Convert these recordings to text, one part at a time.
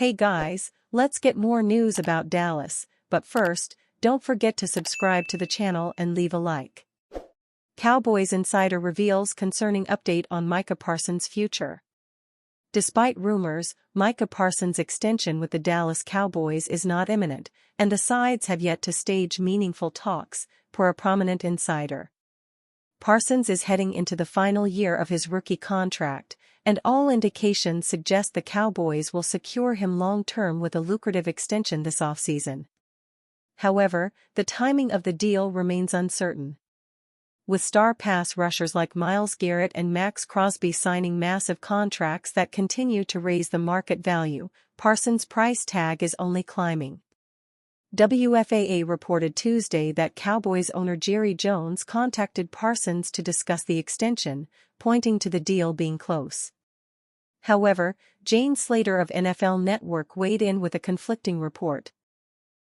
Hey guys, let's get more news about Dallas, but first, don't forget to subscribe to the channel and leave a like. Cowboys insider reveals concerning update on Micah Parsons' future. Despite rumors, Micah Parsons' extension with the Dallas Cowboys is not imminent, and the sides have yet to stage meaningful talks, per a prominent insider. Parsons is heading into the final year of his rookie contract, and all indications suggest the Cowboys will secure him long-term with a lucrative extension this offseason. However, the timing of the deal remains uncertain. With star pass rushers like Myles Garrett and Max Crosby signing massive contracts that continue to raise the market value, Parsons' price tag is only climbing. WFAA reported Tuesday that Cowboys owner Jerry Jones contacted Parsons to discuss the extension, pointing to the deal being close. However, Jane Slater of NFL Network weighed in with a conflicting report.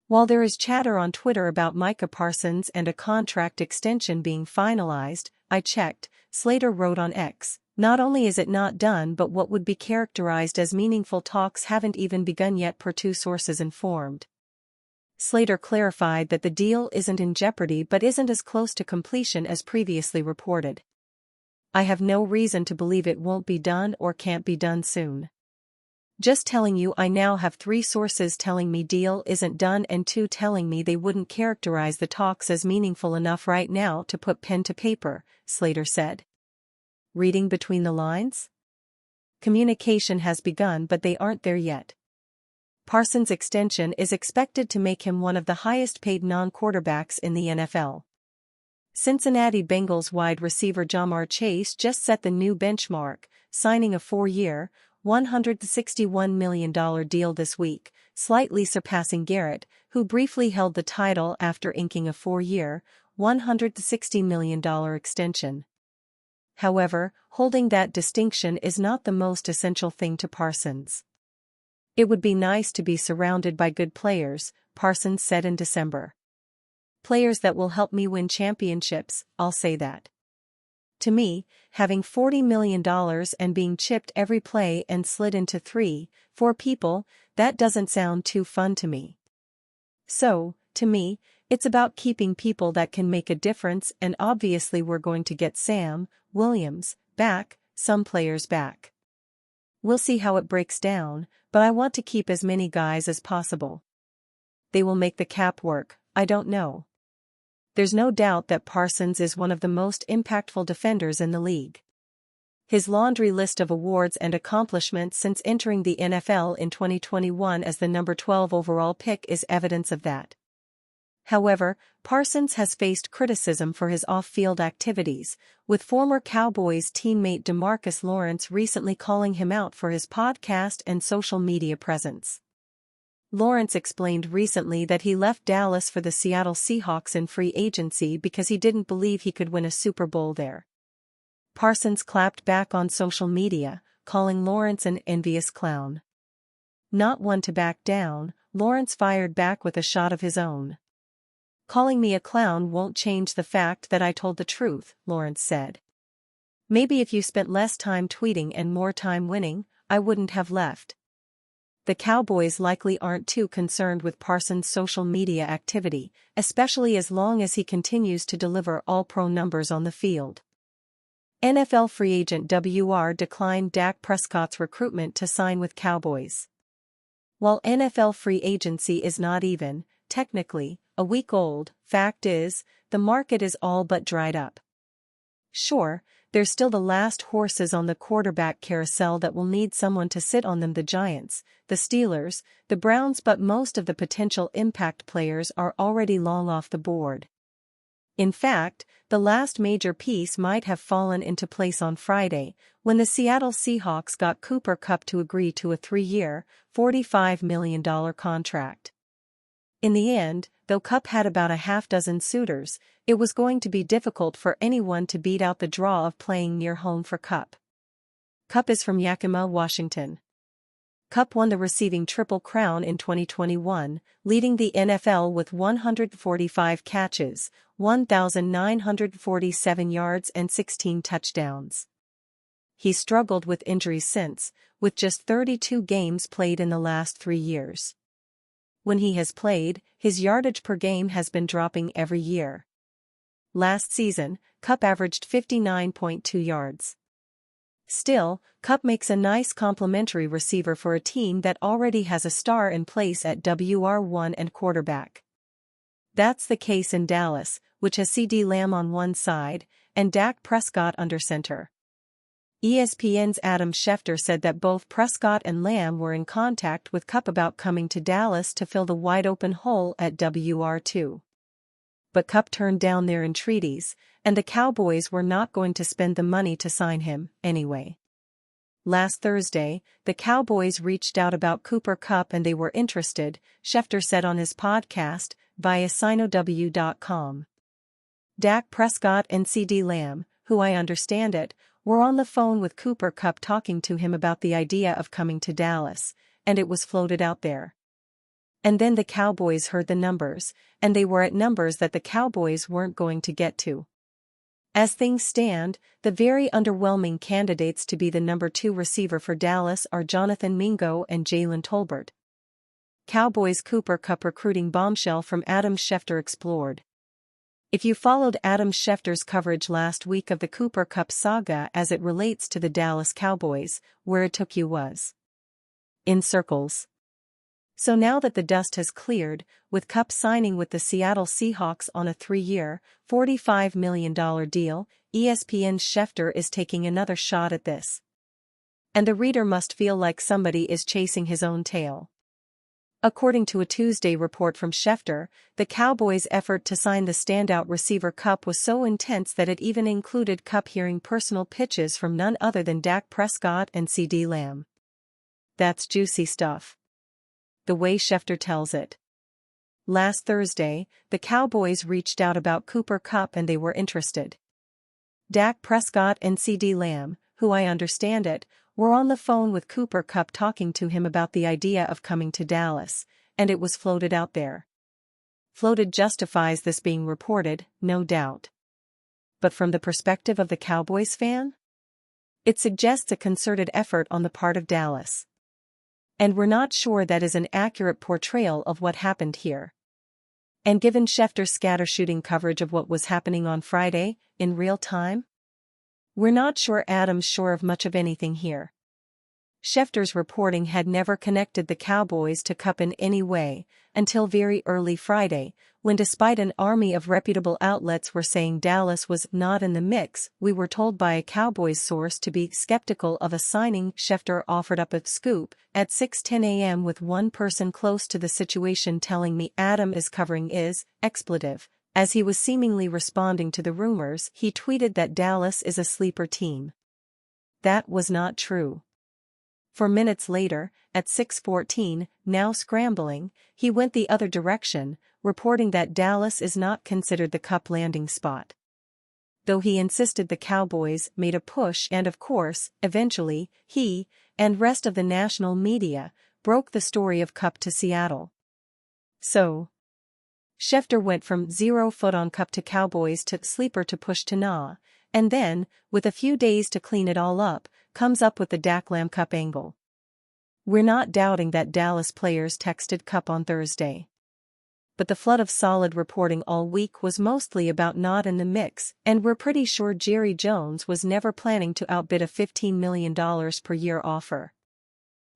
While there is chatter on Twitter about Micah Parsons and a contract extension being finalized, I checked, Slater wrote on X. Not only is it not done, but what would be characterized as meaningful talks haven't even begun yet, per two sources informed. Slater clarified that the deal isn't in jeopardy but isn't as close to completion as previously reported. I have no reason to believe it won't be done or can't be done soon. Just telling you, I now have 3 sources telling me deal isn't done and 2 telling me they wouldn't characterize the talks as meaningful enough right now to put pen to paper, Slater said. Reading between the lines? Communication has begun but they aren't there yet. Parsons' extension is expected to make him one of the highest-paid non-quarterbacks in the NFL. Cincinnati Bengals wide receiver Ja'Marr Chase just set the new benchmark, signing a 4-year, $161 million deal this week, slightly surpassing Garrett, who briefly held the title after inking a 4-year, $160 million extension. However, holding that distinction is not the most essential thing to Parsons. It would be nice to be surrounded by good players, Parsons said in December. Players that will help me win championships, I'll say that. To me, having $40 million and being chipped every play and slid into 3, 4 people, that doesn't sound too fun to me. So, to me, it's about keeping people that can make a difference, and obviously we're going to get Sam Williams back, some players back. We'll see how it breaks down, but I want to keep as many guys as possible. They will make the cap work, I don't know. There's no doubt that Parsons is one of the most impactful defenders in the league. His laundry list of awards and accomplishments since entering the NFL in 2021 as the number 12 overall pick is evidence of that. However, Parsons has faced criticism for his off-field activities, with former Cowboys teammate DeMarcus Lawrence recently calling him out for his podcast and social media presence. Lawrence explained recently that he left Dallas for the Seattle Seahawks in free agency because he didn't believe he could win a Super Bowl there. Parsons clapped back on social media, calling Lawrence an envious clown. Not one to back down, Lawrence fired back with a shot of his own. Calling me a clown won't change the fact that I told the truth, Lawrence said. Maybe if you spent less time tweeting and more time winning, I wouldn't have left. The Cowboys likely aren't too concerned with Parsons' social media activity, especially as long as he continues to deliver all-pro numbers on the field. NFL free agent WR declined Dak Prescott's recruitment to sign with Cowboys. While NFL free agency is not even, technically, a week old, fact is, the market is all but dried up. Sure, there's still the last horses on the quarterback carousel that will need someone to sit on them: the Giants, the Steelers, the Browns, but most of the potential impact players are already long off the board. In fact, the last major piece might have fallen into place on Friday, when the Seattle Seahawks got Kupp to agree to a 3-year, $45 million contract. In the end, though Kupp had about a half-dozen suitors, it was going to be difficult for anyone to beat out the draw of playing near home for Kupp. Kupp is from Yakima, Washington. Kupp won the receiving Triple Crown in 2021, leading the NFL with 145 catches, 1,947 yards and 16 touchdowns. he's struggled with injuries since, with just 32 games played in the last 3 years. When he has played, his yardage per game has been dropping every year. Last season, Kupp averaged 59.2 yards. Still, Kupp makes a nice complementary receiver for a team that already has a star in place at WR1 and quarterback. That's the case in Dallas, which has CeeDee Lamb on one side, and Dak Prescott under center. ESPN's Adam Schefter said that both Prescott and Lamb were in contact with Kupp about coming to Dallas to fill the wide-open hole at WR2. But Kupp turned down their entreaties, and the Cowboys were not going to spend the money to sign him, anyway. Last Thursday, the Cowboys reached out about Cooper Kupp and they were interested, Schefter said on his podcast, via SinoW.com. Dak Prescott and CeeDee Lamb, who I understand it, were on the phone with Cooper Kupp talking to him about the idea of coming to Dallas, and it was floated out there. And then the Cowboys heard the numbers, and they were at numbers that the Cowboys weren't going to get to. As things stand, the very underwhelming candidates to be the number 2 receiver for Dallas are Jonathan Mingo and Jalen Tolbert. Cowboys Cooper Kupp recruiting bombshell from Adam Schefter explored. If you followed Adam Schefter's coverage last week of the Cooper Kupp saga as it relates to the Dallas Cowboys, where it took you was in circles. So now that the dust has cleared, with Kupp signing with the Seattle Seahawks on a 3-year, $45 million deal, ESPN's Schefter is taking another shot at this. And the reader must feel like somebody is chasing his own tail. According to a Tuesday report from Schefter, the Cowboys' effort to sign the standout receiver Kupp was so intense that it even included Kupp hearing personal pitches from none other than Dak Prescott and CeeDee Lamb. That's juicy stuff. The way Schefter tells it. Last Thursday, the Cowboys reached out about Cooper Kupp and they were interested. Dak Prescott and CeeDee Lamb, who I understand it, were on the phone with Cooper Kupp talking to him about the idea of coming to Dallas, and it was floated out there. Floated justifies this being reported, no doubt. But from the perspective of the Cowboys fan? It suggests a concerted effort on the part of Dallas. And we're not sure that is an accurate portrayal of what happened here. And given Schefter's scattershooting coverage of what was happening on Friday, in real time? We're not sure Adam's sure of much of anything here. Schefter's reporting had never connected the Cowboys to Kupp in any way, until very early Friday, when despite an army of reputable outlets were saying Dallas was not in the mix, we were told by a Cowboys source to be skeptical of a signing. Schefter offered up a scoop at 6:10 a.m. with one person close to the situation telling me Adam is covering is expletive. As he was seemingly responding to the rumors, he tweeted that Dallas is a sleeper team. That was not true. For minutes later, at 6:14, now scrambling, he went the other direction, reporting that Dallas is not considered the Kupp landing spot. Though he insisted the Cowboys made a push and of course, eventually, he, and rest of the national media, broke the story of Kupp to Seattle. So, Schefter went from 0 foot on Kupp to Cowboys to sleeper to push to nah, and then, with a few days to clean it all up, comes up with the Dak Lamb Kupp angle. We're not doubting that Dallas players texted Kupp on Thursday. But the flood of solid reporting all week was mostly about not in the mix, and we're pretty sure Jerry Jones was never planning to outbid a $15 million per year offer.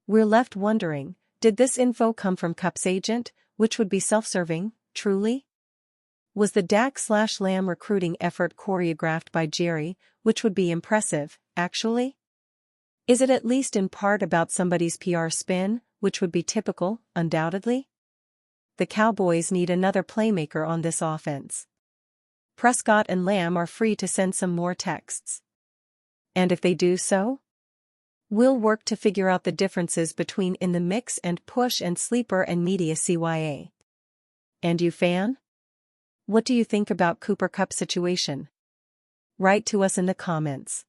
We're left wondering, did this info come from Kupp's agent, which would be self-serving, truly? Was the Dak/Lamb recruiting effort choreographed by Jerry, which would be impressive, actually? Is it at least in part about somebody's PR spin, which would be typical, undoubtedly? The Cowboys need another playmaker on this offense. Prescott and Lamb are free to send some more texts. And if they do so, we'll work to figure out the differences between in the mix and push and sleeper and media CYA. And you fan? What do you think about Cooper Kupp situation? Write to us in the comments.